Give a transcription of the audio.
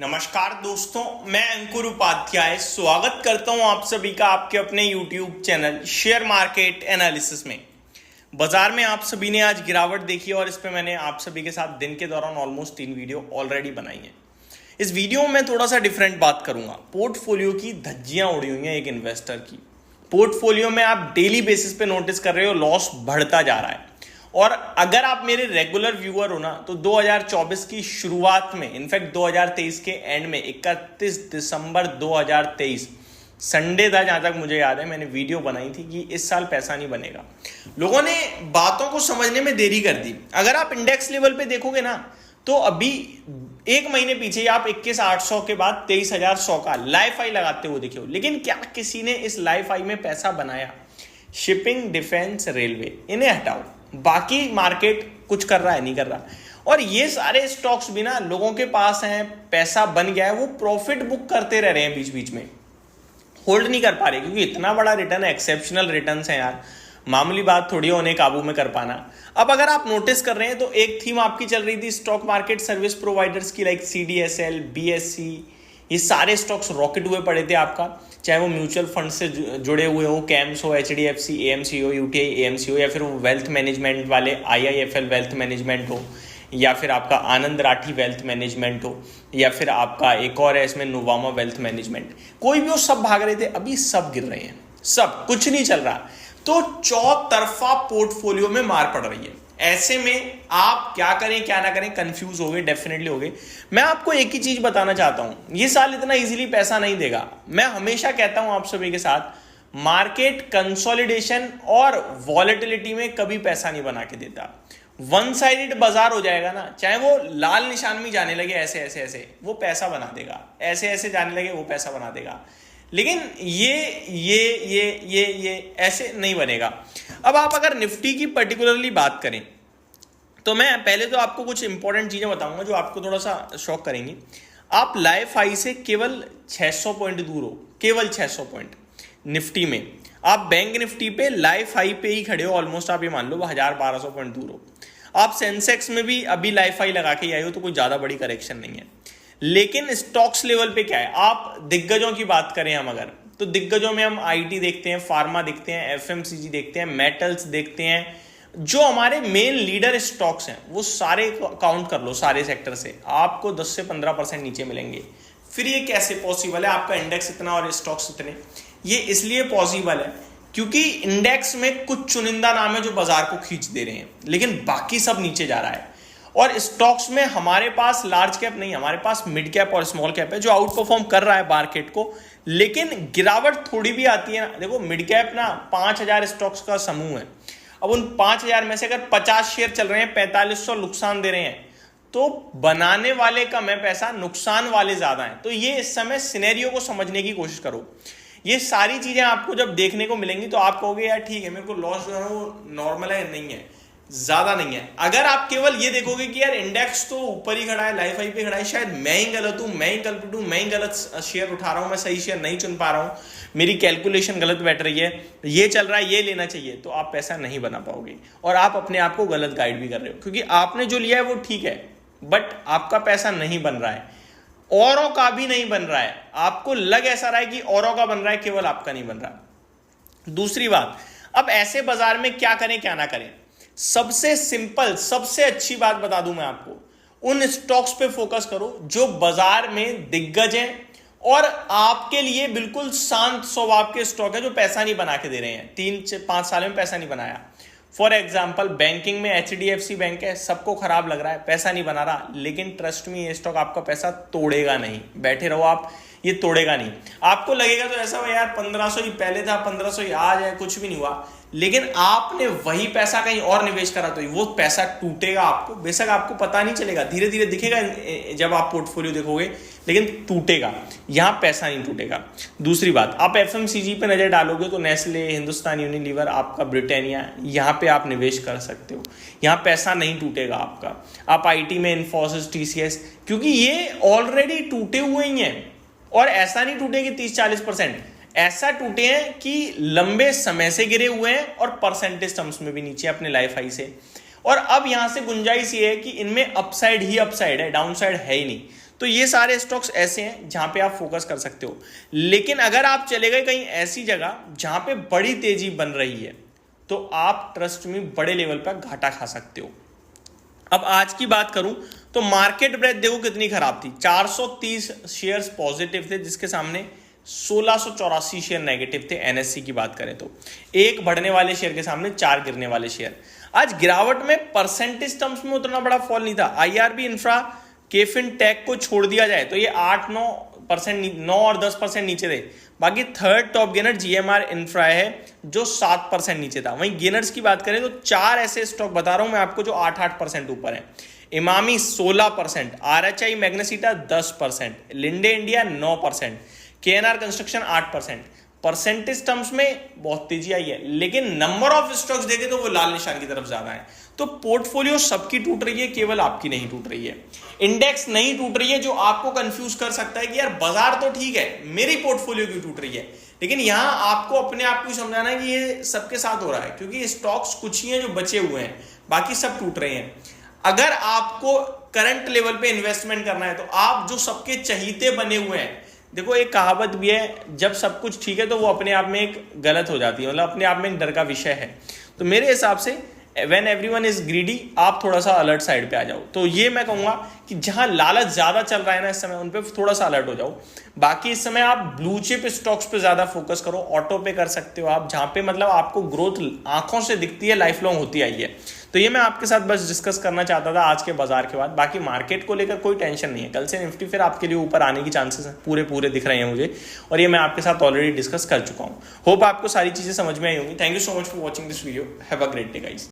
नमस्कार दोस्तों, मैं अंकुर उपाध्याय स्वागत करता हूं आप सभी का आपके अपने YouTube channel share market analysis में। बाजार में आप सभी ने आज गिरावट देखी और इस पे मैंने आप सभी के साथ दिन के दौरान ऑलमोस्ट 3 वीडियो ऑलरेडी बनाई है। इस वीडियो में थोड़ा सा डिफरेंट बात करूंगा। पोर्टफोलियो की धज्जियां उड़ी हुई हैं एक इन्वेस्टर की। पोर्टफोलियो में आप डेली बेसिस पे नोटिस कर रहे हो लॉस बढ़ता जा रहा है। और अगर आप मेरे रेगुलर व्यूअर हो ना तो 2024 की शुरुआत में, इनफैक्ट 2023 के एंड में 31 दिसंबर 2023 संडे था, जहां तक मुझे याद है, मैंने वीडियो बनाई थी कि इस साल पैसा नहीं बनेगा। लोगों ने बातों को समझने में देरी कर दी। अगर आप इंडेक्स लेवल पे देखोगे ना तो अभी एक महीने पीछे आप 21,800 के बाद 23,100 का लाइफ हाई लगाते हुए दिखे हो। लेकिन क्या किसी ने इस लाइफ हाई में पैसा बनाया? शिपिंग, डिफेंस, रेलवे, इन्हें हटाओ, बाकी मार्केट कुछ कर रहा है नहीं कर रहा। और ये सारे स्टॉक्स भी ना लोगों के पास हैं, पैसा बन गया है, वो प्रॉफिट बुक करते रह रहे हैं, बीच बीच में होल्ड नहीं कर पा रहे, क्योंकि इतना बड़ा रिटर्न है, एक्सेप्शनल रिटर्न्स हैं यार, मामूली बात थोड़ी है उन्हें काबू में कर पाना। अब अगर आप नोटिस कर रहे हैं तो एक थीम आपकी चल रही थी स्टॉक मार्केट सर्विस प्रोवाइडर्स की, लाइक CDSL, BSE, ये सारे स्टॉक्स रॉकेट हुए पड़े थे आपका, चाहे वो म्यूचुअल फंड से जुड़े हुए हो, कैम्स हो, HDFC AMC हो, UTI AMC हो, या फिर वो वेल्थ मैनेजमेंट वाले IIFL वेल्थ मैनेजमेंट हो, या फिर आपका आनंद राठी वेल्थ मैनेजमेंट हो, या फिर आपका एक और है इसमें नोवामा वेल्थ मैनेजमेंट, कोई भी वो सब भाग रहे थे। अभी सब गिर रहे हैं, सब कुछ नहीं चल रहा। तो चौतरफा पोर्टफोलियो में मार पड़ रही है। ऐसे में आप क्या करें क्या ना करें, कंफ्यूज हो गए, डेफिनेटली हो गए। मैं आपको एक ही चीज बताना चाहता हूं, ये साल इतना इजीली पैसा नहीं देगा। मैं हमेशा कहता हूं आप सभी के साथ, मार्केट कंसोलिडेशन और वॉलेटिलिटी में कभी पैसा नहीं बना के देता। वन साइडेड बाजार हो जाएगा ना, चाहे वो लाल निशान में जाने लगे ऐसे ऐसे ऐसे, वो पैसा बना देगा, ऐसे ऐसे जाने लगे वो पैसा बना देगा। लेकिन ये ऐसे नहीं बनेगा। अब आप अगर निफ्टी की पर्टिकुलरली बात करें तो मैं पहले तो आपको कुछ इंपॉर्टेंट चीजें बताऊंगा जो आपको थोड़ा सा शॉक करेंगी। आप लाइफ हाई से केवल 600 पॉइंट दूर हो, केवल 600 पॉइंट निफ्टी में। आप बैंक निफ्टी पे लाइफ हाई पे ही खड़े हो, ऑलमोस्ट आप ये मान लो 1000-1200 पॉइंट दूर हो। आप सेंसेक्स में भी अभी लाइफ हाई लगा के आए हो, तो कोई ज्यादा बड़ी करेक्शन नहीं है। लेकिन स्टॉक्स लेवल पे क्या है, आप दिग्गजों की बात करें हम अगर, तो दिग्गजों में हम IT देखते हैं, फार्मा देखते हैं, FMCG देखते हैं, मेटल्स देखते हैं। जो हमारे मेन लीडर स्टॉक्स हैं वो सारे काउंट कर लो, सारे सेक्टर से आपको 10 से 15% नीचे मिलेंगे। फिर ये कैसे पॉसिबल है? आपका इंडेक्स इतना और स्टॉक्स इतने। ये इसलिए पॉसिबल है क्योंकि इंडेक्स में कुछ चुनिंदा नाम है जो बाजार को खींच दे रहे हैं, लेकिन बाकी सब नीचे जा रहा है। और स्टॉक्स में हमारे पास लार्ज कैप नहीं, हमारे पास मिड कैप और स्मॉल कैप है जो आउट परफॉर्म कर रहा है मार्केट को। लेकिन गिरावट थोड़ी भी आती है ना, देखो मिड कैप ना 5000 स्टॉक्स का समूह है। अब उन 5000 में से अगर 50 शेयर चल रहे हैं, 4500 नुकसान दे रहे हैं, तो बनाने वाले कम है पैसा, नुकसान वाले ज्यादा हैं। तो ये इस समय सिनेरियो को समझने की कोशिश करो। ये सारी चीजें आपको जब देखने को मिलेंगी तो आप कहोगे यार ठीक है, मेरे को लॉस जो है वो नॉर्मल है, नहीं है, ज्यादा नहीं है। अगर आप केवल ये देखोगे कि यार इंडेक्स तो ऊपर ही खड़ा है, लाइफ हाई पे खड़ा है, शायद मैं ही गलत हूं, मैं ही कल्प्रिट हूं, मैं ही गलत शेयर उठा रहा हूं, मैं सही शेयर नहीं चुन पा रहा हूं, मेरी कैलकुलेशन गलत बैठ रही है, ये चल रहा है ये लेना चाहिए, तो आप पैसा नहीं बना पाओगे। और आप अपने आप को गलत गाइड भी कर रहे हो, क्योंकि आपने जो लिया है वो ठीक है, बट आपका पैसा नहीं बन रहा है, औरों का भी नहीं बन रहा है। आपको लग ऐसा रहा है कि औरों का बन रहा है, केवल आपका नहीं बन रहा। दूसरी बात, अब ऐसे बाजार में क्या करें क्या ना करें। सबसे सिंपल, सबसे अच्छी बात बता दूं मैं आपको, उन स्टॉक्स पे फोकस करो जो बाजार में दिग्गज हैं और आपके लिए बिल्कुल शांत स्वभाव के स्टॉक है, जो पैसा नहीं बना के दे रहे हैं, 3-5 साल में पैसा नहीं बनाया। फॉर एग्जाम्पल बैंकिंग में HDFC बैंक है, सबको खराब लग रहा है, पैसा नहीं बना रहा, लेकिन ट्रस्ट में ये स्टॉक आपका पैसा तोड़ेगा नहीं। बैठे रहो आप, ये तोड़ेगा नहीं। आपको लगेगा तो ऐसा हो यार 1500 ही पहले था, 1500 ही आज है, कुछ भी नहीं हुआ, लेकिन आपने वही पैसा कहीं और निवेश करा तो वो पैसा टूटेगा आपको। बेशक आपको पता नहीं चलेगा, धीरे धीरे दिखेगा जब आप पोर्टफोलियो देखोगे, लेकिन टूटेगा, यहां पैसा नहीं टूटेगा। दूसरी बात, आप FMCG पे नजर डालोगे तो नेस्ले, हिंदुस्तान यूनिलीवर, आपका ब्रिटानिया, यहां पे आप निवेश कर सकते हो, यहां पैसा नहीं टूटेगा आपका। आप IT में इन्फोसिस, TCS, क्योंकि ये ऑलरेडी टूटे हुए ही हैं। और ऐसा नहीं टूटे कि 30-40%, ऐसा टूटे हैं कि लंबे समय से गिरे हुए हैं और परसेंटेज टर्म्स में भी नीचे अपने लाइफ हाई से। और अब यहां से गुंजाइश ये है कि इनमें अपसाइड ही अपसाइड है, डाउनसाइड है ही नहीं। तो ये सारे स्टॉक्स ऐसे हैं जहां पे आप फोकस कर सकते हो। लेकिन अगर आप चले गए कहीं ऐसी जगह जहां पे बड़ी तेजी बन रही है तो आप ट्रस्ट में बड़े लेवल पर घाटा खा सकते हो। अब आज की बात करूं तो मार्केट ब्रेथ देखो कितनी खराब थी, 430 शेयर्स पॉजिटिव थे जिसके सामने 1684 शेयर नेगेटिव थे। एनएससी की बात करें तो एक बढ़ने वाले शेयर के सामने 4 गिरने वाले शेयर। आज गिरावट में परसेंटेज टर्म्स में उतना बड़ा फॉल नहीं था। आईआरबी इंफ्रा, केफिन टेक को छोड़ दिया जाए तो ये 8-9% 9 और 10% नीचे थे। बाकी third top gainer GMR infra है जो 7% नीचे था। वहीं गेनर्स की बात करें तो 4 ऐसे स्टॉक बता रहा हूं मैं आपको जो 8% ऊपर है। Emami 16%, RHI Magnesita 10%, Linde India 9%, KNR construction 8%। Percentage terms में बहुत तेजी आई है, लेकिन नंबर ऑफ स्टॉक्स देखें तो वो लाल निशान की तरफ ज्यादा है। तो पोर्टफोलियो सबकी टूट रही है, केवल आपकी नहीं टूट रही है। इंडेक्स नहीं टूट रही है, जो आपको कंफ्यूज कर सकता है कि यार बाजार तो ठीक है, मेरी पोर्टफोलियो क्यों टूट रही है। लेकिन यहां आपको अपने आप को समझाना है कि ये सबके साथ हो रहा है, क्योंकि स्टॉक्स कुछ ही हैं जो बचे हुए हैं, बाकी सब टूट रहे हैं। अगर आपको करंट लेवल पे इन्वेस्टमेंट करना है तो आप जो सबके चहीते बने हुए हैं, देखो एक कहावत भी है, जब सब कुछ ठीक है तो वो अपने आप में एक गलत हो जाती है, मतलब अपने आप में एक डर का विषय है। तो मेरे हिसाब से व्हेन एवरीवन इज ग्रीडी, आप थोड़ा सा अलर्ट साइड पे आ जाओ। तो ये मैं कहूंगा कि जहां लालच ज्यादा चल रहा है ना इस समय, उन पे थोड़ा सा अलर्ट हो जाओ। बाकी इस समय आप ब्लू चिप स्टॉक्स पे ज्यादा फोकस करो, ऑटो पे कर सकते हो आप, जहां पे मतलब आपको ग्रोथ आंखों से दिखती है, लाइफ लॉन्ग होती आई है। तो ये मैं आपके साथ बस डिस्कस करना चाहता था आज के बाजार के बाद। बाकी मार्केट को लेकर कोई टेंशन नहीं है, कल से निफ्टी फिर आपके लिए ऊपर आने की चांसेस पूरे दिख रहे हैं मुझे, और ये मैं आपके साथ ऑलरेडी डिस्कस कर चुका हूँ। होप आपको सारी चीजें समझ में आई होंगी। Thank you so much for watching this video. Have a great day guys.